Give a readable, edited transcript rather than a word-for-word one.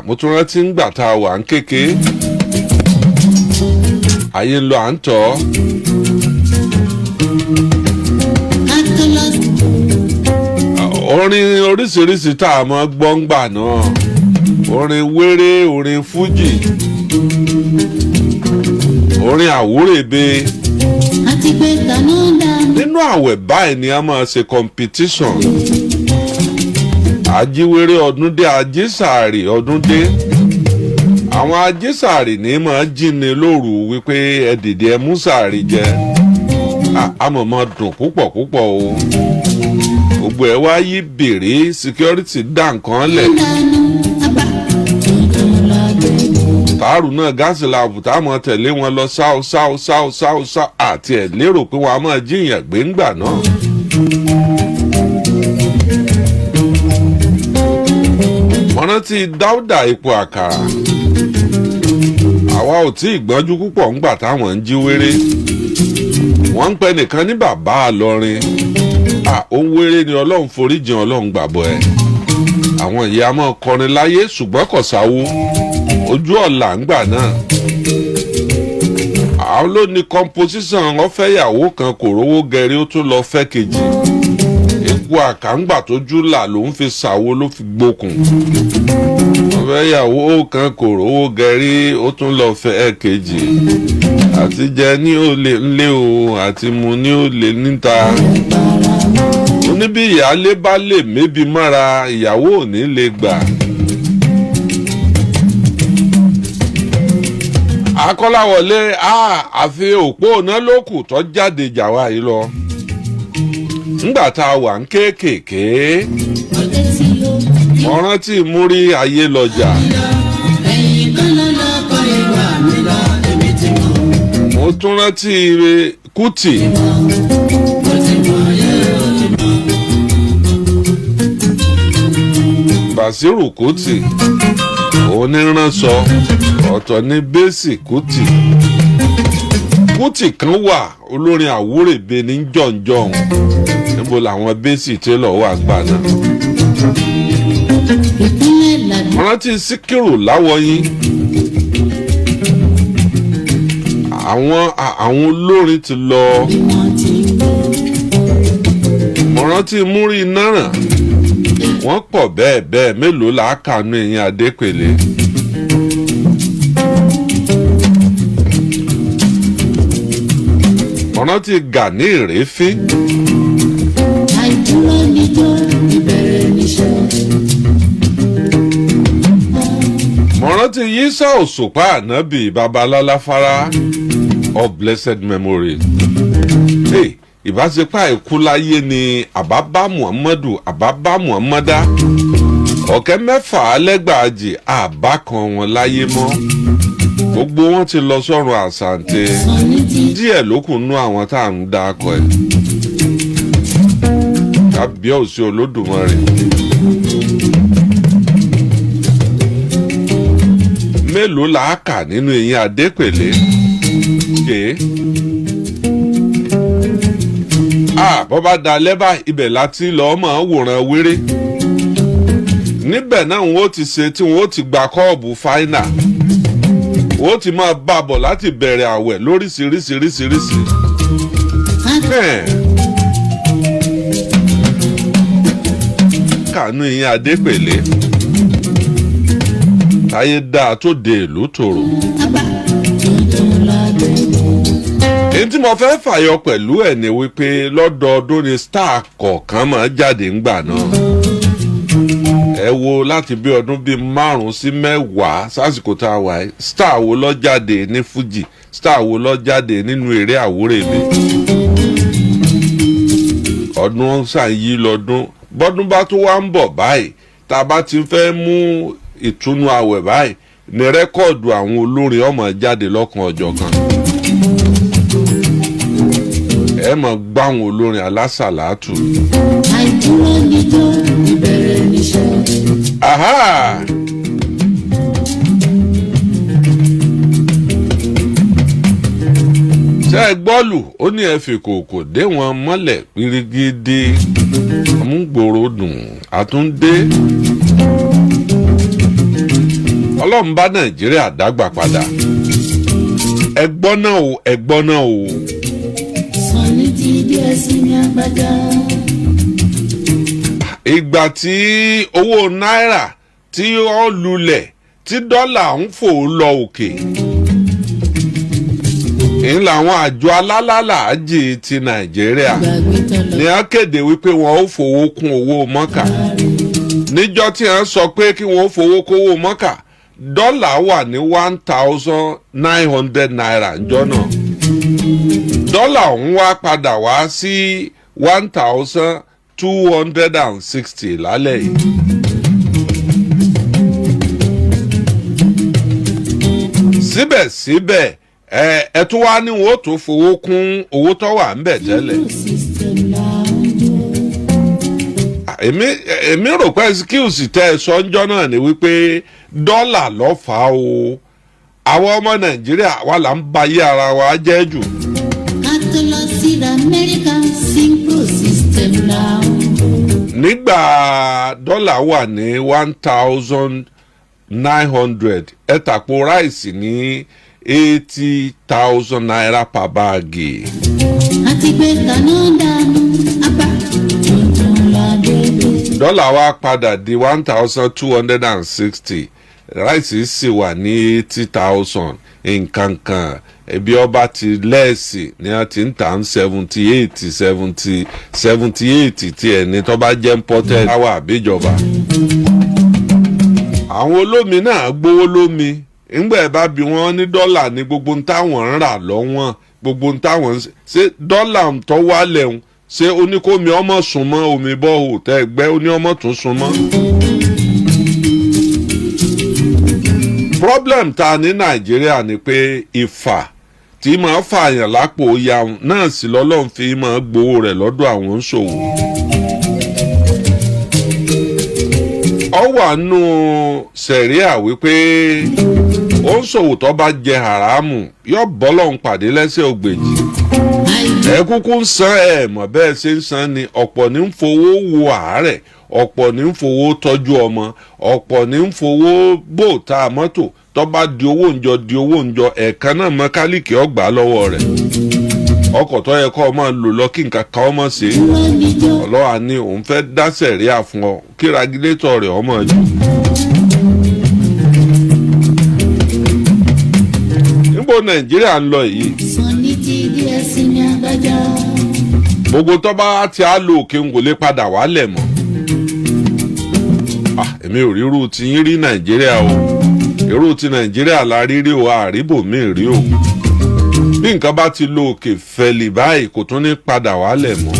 mo tún rántí ń gbà tá a wà ń kéke ayé ń lọ à ń tọ́ orin oríṣiríṣi tá a mọ̀ gbọ́ ń gbà náà orin wéré orin fújì orin àwúrèbe nínú àwẹ̀ báyìí ni a máa ṣe competition ajíwéré ọdún dé ajísàárì ọdún dé àwọn ajísàárì ní máa jíni lóru wípé ẹ dìde ẹ mú sàárì jẹ àmọ̀mọ́ dùn púpọ̀ púpọ̀ o gbogbo ẹ wá yí bèrè security dá nǹkan lẹ̀ tààrù náà gáàsì làbù tá a mọ̀ tẹ̀lé wọn lọ sáù àti ẹ̀ lérò pé wọn a máa jíyàn gbé ńgbà náà. wọ́n rántí dáúdà epo àkàrà àwa ò tí ì gbọ́njú púpọ̀ ńgbà táwọn ń jí wéré wọ́n ń pẹ́ nìkan ní bàbá àlọrin ó wéré ni ọlọ́run foríjìn ọlọ́run gbàgbọ́ ẹ̀ àwọn ìyá máa kọrin láyé ṣùgbọ́n kò sáwó ojú ọ̀la ńgbà náà àwọn ló ní composition ọ̀fẹ́yàwó kan kò rówó gẹrí ó tún lọ fẹ́ kejì epo àkàǹgbà tójú là ló ń fi ṣàwo ló fi gbókùn ọ̀fẹ́yàwó kan kò rówó gẹrí ó tún lọ fẹ́ kejì àti jẹ ní olè ńlé o àti mu ní olè níta ó ní bí ìyáálé bá lè mébi mọ́ra ìyàwó ò ní lè gbà. akọ́láwọlé àfi òpó iná lókù tó jáde jàwá yìí lọ ńgbà tá a wà ń kéékèèké mo rántí múrí ayé lọ́jà mo tún rántí Kútì Bàsírù Kútì oníránṣọ ọ̀tọ̀ ní bẹ́ẹ̀sì Kútì kan wà olórin àwúrèbe ní jọ̀ǹjọ̀ǹ níbo làwọn bẹ́ẹ̀sì tẹ́lọ̀ wà gbà náà. mo rántí Síkírù Láwọyìn àwọn olórin ti lọ mo rántí Múrí Náírà wọ́n pọ̀ bẹ́ẹ̀ mélòó là á kànú ẹ̀yìn Adépèlé. ọ̀nà ti Gani Ìrèéfín. àìdúró níjó ìbẹ̀rẹ̀ níṣẹ́. mo rántí Yísà Òṣùpá Ànábì Babalọ́lá Fárá of blessed memory. ìbáṣepọ̀ àìkú láyé ni àbábá Muhammadu àbábá Muhammada ọ̀kẹ́ mẹ́fà lẹ́gbàájì àbá kan wọn láyé mọ́ gbogbo wọn ti lọ sọ́run àsàǹtẹ̀ díẹ̀ ló kù nú àwọn tá à ń dá akọ ẹ̀ kábíyèsí Olódùmarè mélòó là á kà nínú eyín Adépèlé bọ́ bá da lẹ́bà ibẹ̀ láti lọ́ọ́ mọ̀ ọ́n wòran wéré níbẹ̀ náà wọ́n ti ṣe tí wọ́n ti gba kọ́ọ̀bù fáínà wọ́n ti máa bá a bọ̀ láti bẹ̀rẹ̀ àwẹ̀ lóríṣiríṣiríṣiríṣi. kànú ìyẹn Adépèlé táyé dáa tó de ìlú tòrò. èyí tí mo fẹ́ fàyọ pẹ̀lú ẹ̀ ni wípé lọ́dọọdún ni star kọ̀ọ̀kan máa jáde ńgbà náà ẹ wo láti bí ọdún bíi 5 sí 10 sásìkò tá a wà yìí star wo ló jáde ní Fuji star wo ló jáde nínú eré àwúrèbe ọdún sàn yí lọ́dún bọ́dún bá tó wá ń bọ̀ báyìí tá a bá ti fẹ́ mú ìtúnú àwẹ̀ báyìí ní rẹ́kọ̀dù àwọn olórin ọmọ jáde lọ́kan ọjọ́ kan ẹ mọ̀ gbá àwọn olórin alásàlátù. àìdúró níjó ìbẹ̀rẹ̀ níṣẹ́. ṣé ẹ gbọ́lù ó ní ẹ fi kòkò dé wọn mọ́lẹ̀ pírígídé amúgbòrò dùn àtúndé ọlọ́run bá nàìjíríà dágbà padà ẹgbọ́n náà o. Sọ̀ni ti bí ẹ̀sìn ní agbájá. ìgbà tí owó náírà tí ó lulẹ̀ tí dọ́là ń fò lọ òkè ń làwọn àjọ alálàájì ti nàìjíríà ní a kéde wípé wọn ó fowó kún owó mọ́kà níjọ́ tí wọ́n sọ pé kí wọ́n ó fowó kówó mọ́kà dọ́là wà ní 1,900 naira ńjọ́ náà dọ́là ọ̀hún wá padà wá sí 1,260 lálẹ́ yìí. síbẹ̀síbẹ̀ ẹ tún wá ní wọn ó tó fowó kún owó tó wà ń bẹ̀ tẹ́lẹ̀. èmi rò pé skills tẹ́ ẹ sọ ńjọ́ náà ni wípé dọ́là ló fà á o àwọn ọmọ nàìjíríà wà là ń bayé ara wa jẹ́ jù. nígbà dọ́là wà ní 1,900 ẹ tàpó ráìsì ní 80,000 naira per báàgì. àti gbé kaná dànù apá tuntun ládébé. dọ́là wa padà di 1,260 ráìsì sì wà ní 80,000 nǹkan kan ẹbí ọba ti lẹ́ẹ̀sì ni a ti ń tà ń 78 tí ẹni tó bá jẹ́ imported láwà àbíjọba. àwọn olómi náà gbówó lómi ńgbà ẹ bá bi wọ́n ní dọ́là ní gbogbo ń táwọn ń rà lọ́wọ́n gbogbo ń táwọn ń ṣe dọ́là ń tọ́ wálẹ̀ ń ṣé oníkómi ọmọ sùn mọ́ omi bọ́ọ̀hù tẹ́ ẹgbẹ́ oní ọmọ tún sùn mọ́. problem ta ní nàìjíríà ni pé ìfà tí máa fààyàn lápò yaun náà sì lọ́lọ́run fi máa gbowó rẹ̀ lọ́dọ̀ àwọn oníṣòwò. ọ wà nù sẹ̀ríà wípé oníṣòwò tó bá jẹ haramu yóò bọ́lọ́run pàdé lẹ́sẹ̀ ògbèjì. ẹ kúkú ń san ẹ mọ̀ bẹ́ẹ̀ ṣe ń san ni ọ̀pọ̀ ní ń fowó wo àárẹ̀ ọ̀pọ̀ ní ń fowó tọ́jú ọmọ ọ̀pọ̀ ní ń fowó bòótá mọ́tò tó bá di owó ńjọ ẹ̀ẹ̀kan náà mẹkáníìkì ọgbà lọ́wọ́ rẹ̀ ọkọ̀ tó yẹ kó o máa lò lọ kí nǹkan kan ọmọ ṣe ọlọ́wà ní òun fẹ́ dá sẹ̀ríà fún ọ kí ragilétọ̀ rẹ̀ ọmọ jù. níbo nàìjíríà ń lọ yìí gbogbo tó bá ti á lo òkè ń kò lè padà wálẹ̀ mọ́. èmi ò rírú ti yín rí nàìjíríà o irú ti nàìjíríà la rírí o àríbò mi rí o bí nǹkan bá ti lo òkè fẹ̀lì báyìí kò tún ní padà wálẹ̀ mọ́.